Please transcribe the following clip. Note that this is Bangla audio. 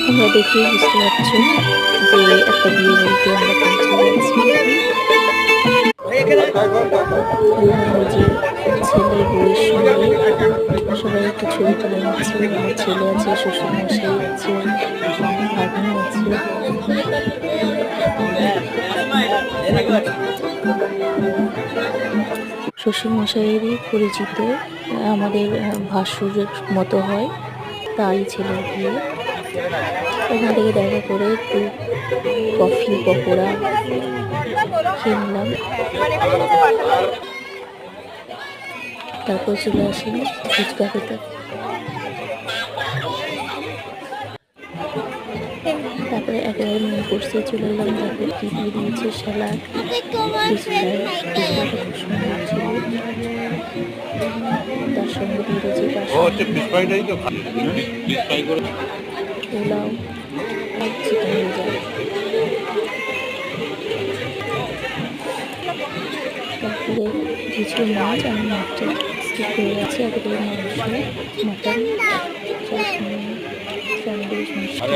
তোমরা দেখেই বুঝতে পারছো যে একটা বিয়ে বাড়িতে আমরা পৌঁছে গেছি। ওই যে ছেলে বউয়ের সঙ্গে সবাই একটু ছবি তুলে নিচ্ছে। আমার ছেলে আছে, শ্বশুরমশাই আছে, ভাগ্নি আছে। শ্বশুরমশাইয়েরই পরিচিত, আমাদের ভাসুরের মতো হয়, তারই ছেলের বিয়ে। ওখান থেকে দেখা করে একটু কফি পকোড়া খেয়ে নিলাম। তারপর চলে আসলাম ফুচকা খেতে। তারপরে একেবারে মেন কোর্সে চলে এলাম। তারপর কি দিয়ে দিয়েছে স্যালাড, ফিশ ফ্রাই। ফুচকাটা খুব সুন্দর ছিল। তার সঙ্গে দিয়ে দিয়েছে পোলাও আর চিকেন ভেজা। তারপরে কিছু মাছ, আমি মাছটা স্কিপ করে গেছি। একেবারে মাংস, মাটন, চাটনি, স্যান্ডউইচ, মিষ্টি।